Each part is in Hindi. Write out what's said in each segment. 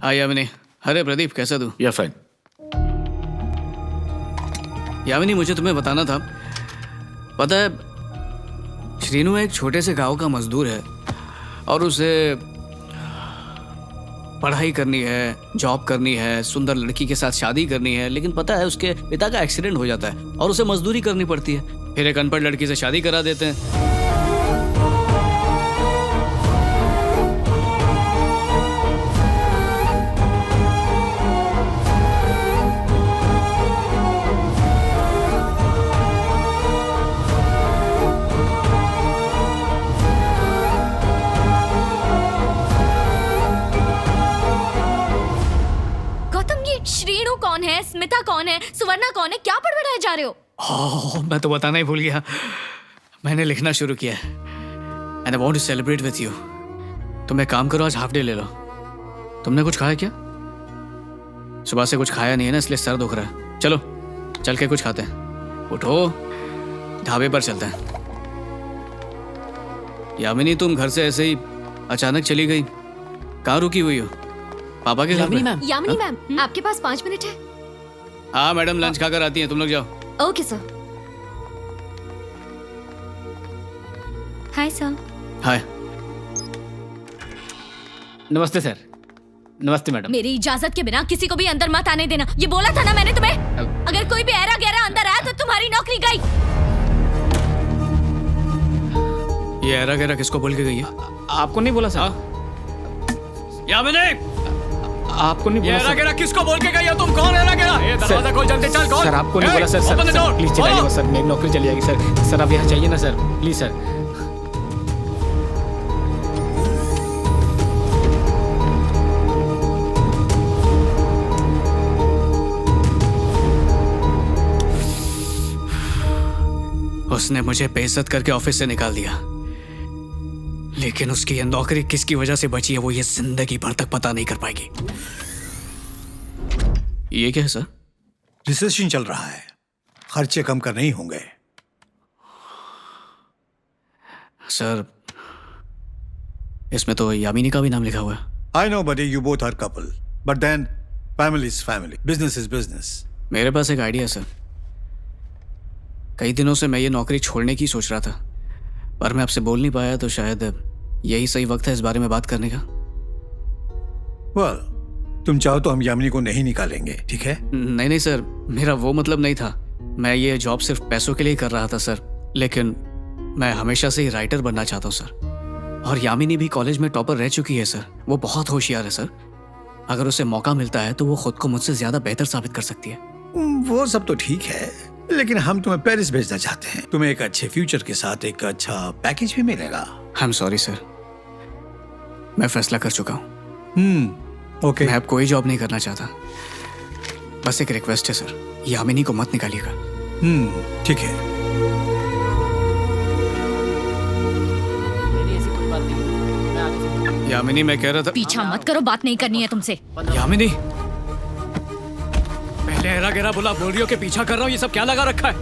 हाँ यामिनी। अरे प्रदीप, कैसा तू? या फाइन। यामिनी, मुझे तुम्हें बताना था, पता है श्रीनू एक छोटे से गांव का मजदूर है और उसे पढ़ाई करनी है, जॉब करनी है, सुंदर लड़की के साथ शादी करनी है, लेकिन पता है उसके पिता का एक्सीडेंट हो जाता है और उसे मजदूरी करनी पड़ती है। फिर एक अनपढ़ लड़की से शादी करा देते हैं। श्रीनू कौन है, स्मिता कौन है, सुवर्णा कौन है, क्या पढ़ाए जा रहे हो? मैं तो बताना ही भूल गया, मैंने लिखना शुरू किया है and I want to celebrate with you. तुम एक काम करो, आज हाफ डे ले लो। तुमने कुछ खाया क्या? सुबह से कुछ खाया नहीं है ना, इसलिए सर दुख रहा है। चलो चल के कुछ खाते हैं। उठो, ढाबे पर चलते हैं। यामिनी, तुम घर से ऐसे ही अचानक चली गई, कहाँ रुकी हुई हो? पापा के घर में? यामिनी मैम, आपके पास 5 मिनट है? हाँ मैडम, लंच खाकर आती हैं, तुम लोग जाओ। Okay sir. Hi sir. Hi. नमस्ते सर। नमस्ते मैडम। मेरी इजाजत के बिना किसी को भी अंदर मत आने देना, ये बोला था ना मैंने तुम्हें। अगर कोई भी ऐरा गैरा अंदर आया तो तुम्हारी नौकरी गई। ये ऐरा गैरा किसको बोल के गई है? आपको नहीं बोला सर। यामिनी, आपको नहीं बोला ऐरा गैरा किसको बोल के गई हो? तुम कौन ऐरा गैरा? ये दरवाजा खोल, जल्दी चल खोल। सर आपको नहीं बोला सर। सर प्लीज चलाइए सर, मेरी नौकरी चली जाएगी सर। सर आप यहाँ चाहिए ना सर, प्लीज सर। उसने मुझे बेइज्जत करके ऑफिस से निकाल दिया, लेकिन उसकी ये नौकरी किसकी वजह से बची है वो ये जिंदगी भर तक पता नहीं कर पाएगी। ये क्या है सर? रिसेशन चल रहा है, खर्चे कम करने ही होंगे। सर इसमें तो यामिनी का भी नाम लिखा हुआ है। I know buddy, you both are couple, but then family is family, business is business. मेरे पास एक आइडिया है सर। कई दिनों से मैं ये नौकरी छोड़ने की सोच रहा था, पर मैं आपसे बोल नहीं पाया, तो शायद यही सही वक्त है इस बारे में बात करने का। well, तुम चाहो तो हम यामिनी को नहीं निकालेंगे, ठीक है? नहीं नहीं सर, मेरा वो मतलब नहीं था। मैं ये जॉब सिर्फ पैसों के लिए कर रहा था सर, लेकिन मैं हमेशा से ही राइटर बनना चाहता हूँ सर। और यामिनी भी कॉलेज में टॉपर रह चुकी है सर, वो बहुत होशियार है सर। अगर उसे मौका मिलता है तो वो खुद को मुझसे ज्यादा बेहतर साबित कर सकती है। वो सब तो ठीक है, लेकिन हम तुम्हें पेरिस भेजना चाहते हैं। तुम्हें एक अच्छे फ्यूचर के साथ एक अच्छा पैकेज भी मिलेगा। आई एम सॉरी सर, मैं फैसला कर चुका हूँ। ओके। मैं अब कोई जॉब नहीं करना चाहता। बस एक रिक्वेस्ट है सर, यामिनी को मत निकालिएगा। ठीक है। यामिनी, मैं कह रहा था। पीछा मत करो, बात नहीं करनी है तुमसे। यामिनी, पहले ऐरा गैरा बोला, बोल रही हो कि पीछा कर रहा हूँ, ये सब क्या लगा रखा है?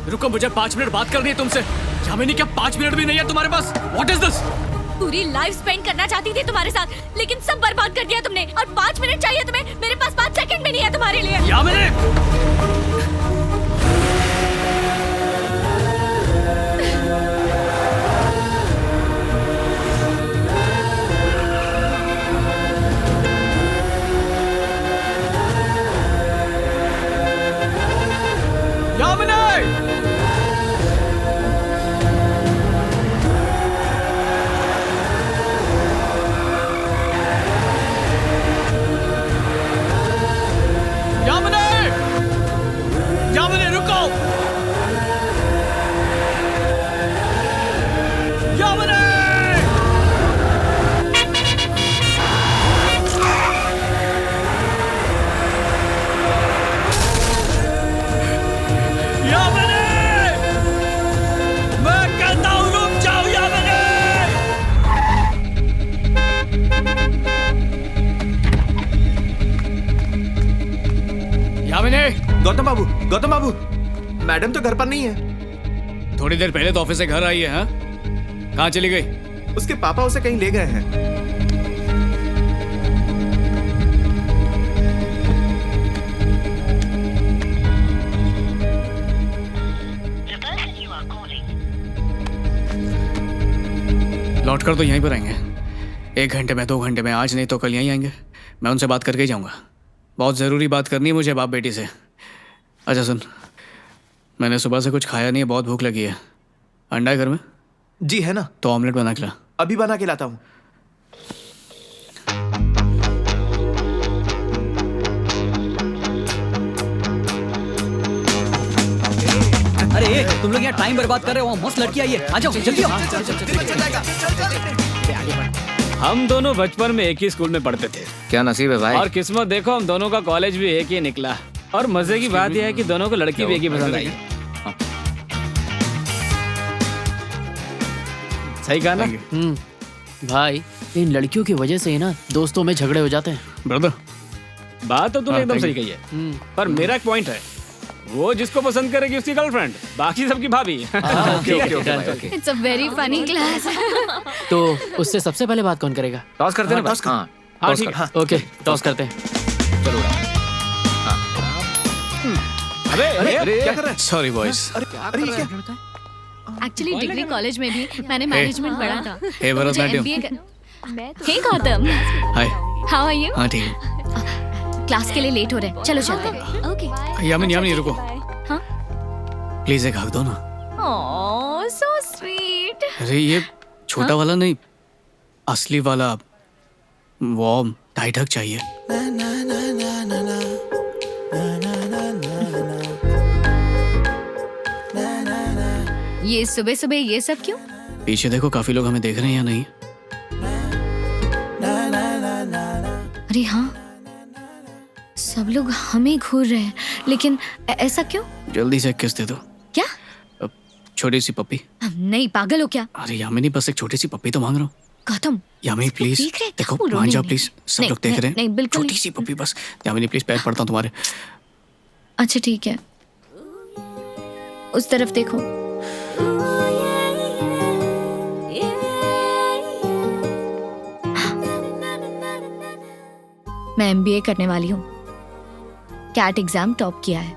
रुको, मुझे 5 मिनट बात करनी है तुमसे। यामिनी, क्या 5 मिनट भी नहीं है तुम्हारे पास? What is this? पूरी लाइफ स्पेंड करना चाहती थी तुम्हारे साथ, लेकिन सब बर्बाद कर दिया तुमने। और 5 मिनट चाहिए तुम्हें? मेरे पास 5 सेकंड भी नहीं है तुम्हारे लिए। यामिनी! गौतम बाबू, मैडम तो घर पर नहीं है। थोड़ी देर पहले तो ऑफिस से घर आई है। हाँ, कहाँ चली गई? उसके पापा उसे कहीं ले गए हैं। डॉक्टर तो यहीं पर आएंगे, 1 घंटे में, 2 घंटे में, आज नहीं तो कल यहीं आएंगे। मैं उनसे बात करके ही जाऊँगा, बहुत ज़रूरी बात करनी है मुझे बाप बेटी से। अच्छा सुन, मैंने सुबह से कुछ खाया नहीं है, बहुत भूख लगी है। अंडा है घर में? जी है ना, तो ऑमलेट बना के ला। अभी बना के लाता हूँ। अरे तुम लोग यहाँ टाइम बर्बाद कर रहे हो, मस्त लड़की आई है, आ जाओ जल्दी आओ। हम दोनों बचपन में एक ही स्कूल में पढ़ते थे क्या नसीब है भाई। और किस्मत देखो हम दोनों का कॉलेज भी एक ही निकला। और मजे की बात यह है कि दोनों को लड़की भी एक ही पसंद आई। सही कहा ना? भाई इन लड़कियों की वजह से ही ना दोस्तों में झगड़े हो जाते हैं। ब्रदर, बात तो तूने एकदम thank सही कही है, पर मेरा एक पॉइंट है, वो जिसको पसंद करेगी उसकी गर्लफ्रेंड, बाकी सबकी भाभी। It's a very funny class. तो उससे सबसे पहले बात कौन करेगा? टॉस करते हैं ना। हाँ हाँ ठीक है। ओके टॉस करते हैं। अरे क्या कर रहा है? Sorry boys. अरे ये क्या? एक्चुअली डिग्री कॉलेज में भी मैंने मैनेजमेंट पढ़ा था। Hey Bharatanatyam. Hey Gautam, hi. How are you? हाँ ठीक है। क्लास के लिए लेट हो रहे हैं, चलो चलते हैं। ओके। यामिनी रुको, हाँ? प्लीज एक हक दो ना। ओह सो स्वीट। अरे ये छोटा वाला नहीं, असली वाला वार्म टाइट हक चाहिए। ये सुबह सुबह ये सब क्यों? पीछे देखो, काफी लोग हमें देख रहे हैं या नहीं? अरे हाँ, सब लोग हमें घूर रहे हैं, लेकिन ऐसा क्यों? जल्दी से एक किस दे दो। क्या? छोटी सी पप्पी। नहीं, पागल हो क्या? अरे यामिनी, बस एक छोटी सी पप्पी तो मांग रहा हूँ। गौतम, यामिनी प्लीज देख रहे हैं, देखो, क्या बोल मान जाओ रहे प्लीज, सब नहीं, लोग देख रहे हैं। नहीं, बिल्कुल छोटी नहीं। सी पप्पी बस। यामिनी प्लीज, पैर पड़ता हूँ तुम्हारे। अच्छा ठीक है, उस तरफ देखो। मैं MBA करने वाली हूँ, कैट एग्जाम टॉप किया है।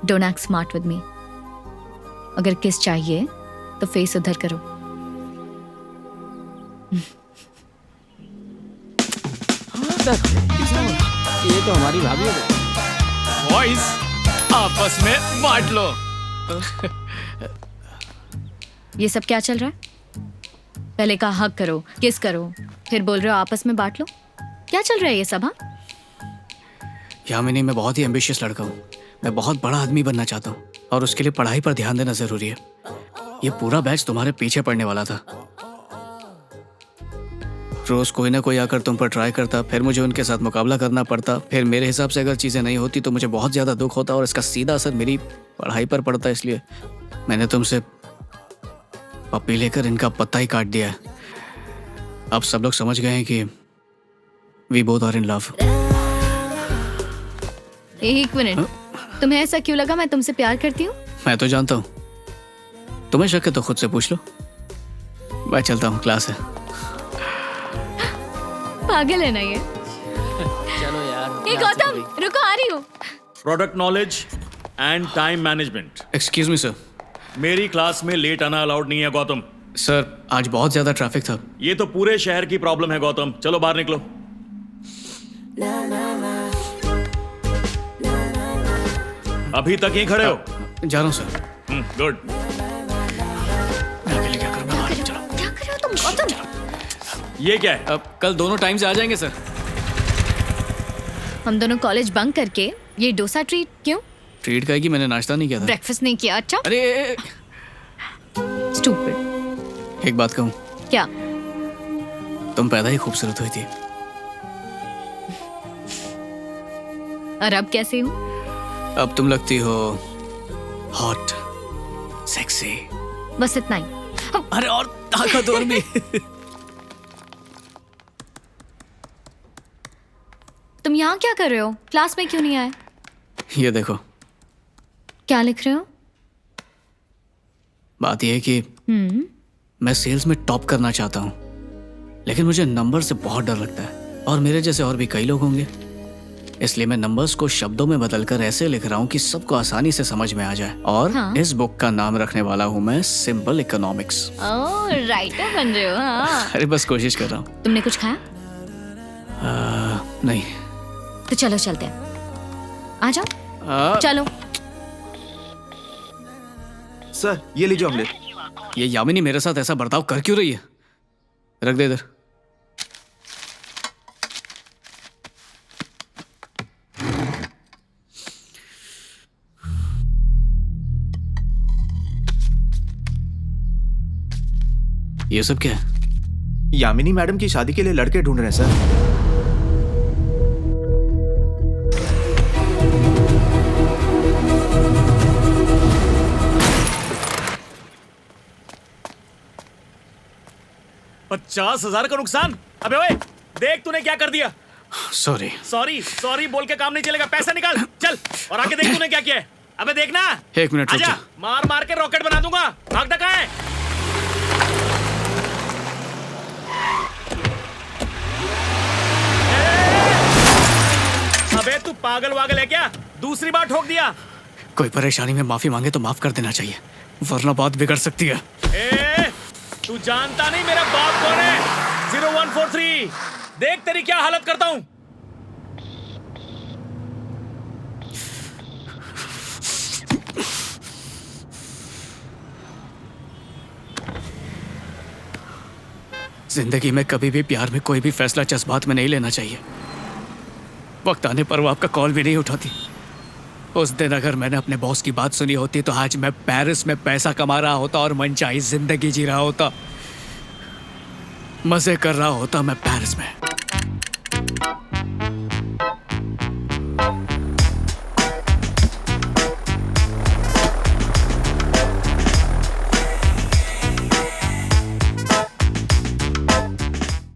Don't act smart with me. अगर किस चाहिए तो फेस उधर करो। ये तो हमारी भाभी है। बॉयज आपस में बांट लो। ये सब क्या चल रहा है? पहले कहा हक करो, किस करो, फिर बोल रहे हो आपस में बांट लो। क्या चल रहा है ये सब? हाँ, यामिनी, मैं बहुत ही एम्बिशियस लड़का हूँ। मैं बहुत बड़ा आदमी बनना चाहता हूँ और उसके लिए पढ़ाई पर ध्यान देना जरूरी है। ये पूरा बैच तुम्हारे पीछे पड़ने वाला था। रोज कोई ना कोई आकर तुम पर ट्राई करता, फिर मुझे उनके साथ मुकाबला करना पड़ता, फिर मेरे हिसाब से अगर चीज़ें नहीं होती तो मुझे बहुत ज़्यादा दुख होता और इसका सीधा असर मेरी पढ़ाई पर पड़ता। इसलिए मैंने तुमसे पप्पी लेकर इनका पत्ता ही काट दिया है। अब सब लोग समझ गए हैं कि we both are in love. एक मिनट, तुम्हें ऐसा क्यों लगा मैं तुमसे प्यार करती हूँ? मैं तो जानता हूँ, तुम्हें शक है तो खुद से पूछ लो। मैं चलता हूँ, क्लास है। पागल है ना ये? चलो यार। ए गौतम, रुको, आ रही हूँ। Product knowledge and time management. Excuse me sir. मेरी क्लास में लेट आना अलाउड नहीं है गौतम। सर आज बहुत ज़्यादा ट्रैफिक था। ये तो पूरे शहर की प्रॉब्लम है गौतम, चलो बाहर निकलो। अभी तक यहीं खड़े हो? जा रहा हूँ सर। गुड। क्या करूँगा, बाहर चलो। क्या कर रहे हो तुम गौतम? ये क्या है? अब कल दोनों टाइम से आ जाएंगे सर। हम दोनों कॉलेज बंक करके ये डोसा ट्रीट क्यों? ट्रीट कहेगी, मैंने नाश्ता नहीं किया था। ब्रेकफास्ट नहीं किया? अच्छा, अरे स्टूपिड। एक बात कहूँ, क्या? तुम पैदा ही खूबसूरत हुई थी। और अब कैसे हूँ? अब तुम लगती हो हॉट, सेक्सी। बस इतना ही। अरे और ताकतवर भी। तुम यहाँ क्या कर रहे हो? क्लास में क्यों नहीं आए? ये देखो, क्या लिख रहे हो? बात यह है कि मैं सेल्स में टॉप करना चाहता हूँ, लेकिन मुझे नंबर से बहुत डर लगता है और मेरे जैसे और भी कई लोग होंगे। इसलिए मैं नंबर्स को शब्दों में बदलकर ऐसे लिख रहा हूँ कि सबको आसानी से समझ में आ जाए। और हाँ। इस बुक का नाम रखने वाला हूँ मैं सिंपल इकोनॉमिक्स। ओह, राइटर बन रहे हो। हाँ। अरे बस कोशिश कर रहा हूँ। तुमने कुछ खाया? नहीं। तो चलो चलते हैं। आ जाओ, चलो। सर ये लीजिए ऑमलेट। ये यामिनी मेरे साथ ऐसा बर्ताव कर क्यों रही है? रख दे इधर। ये सब क्या है? यामिनी मैडम की शादी के लिए लड़के ढूंढ रहे हैं सर। $50,000 का नुकसान। अबे ओए, देख तूने क्या कर दिया। सॉरी। सॉरी सॉरी बोल के काम नहीं चलेगा। पैसा निकाल चल, और आके देख तूने क्या किया है। अबे देखना। एक मिनट रुक आजा, जा। मार मार के रॉकेट बना दूंगा। भागता कहाँ है? अबे तू पागल वागल है क्या? दूसरी बार ठोक दिया। कोई परेशानी में माफी मांगे तो माफ कर देना चाहिए, वरना बात बिगड़ सकती है। ए, तू जानता नहीं मेरा बाप कौन है? 0143। देख तेरी क्या हालत करता हूं। जिंदगी में कभी भी प्यार में कोई भी फैसला जज्बात में नहीं लेना चाहिए। वक्त आने पर वो आपका कॉल भी नहीं उठाती। उस दिन अगर मैंने अपने बॉस की बात सुनी होती तो आज मैं पेरिस में पैसा कमा रहा होता और मनचाही जिंदगी जी रहा होता, मजे कर रहा होता मैं पेरिस में।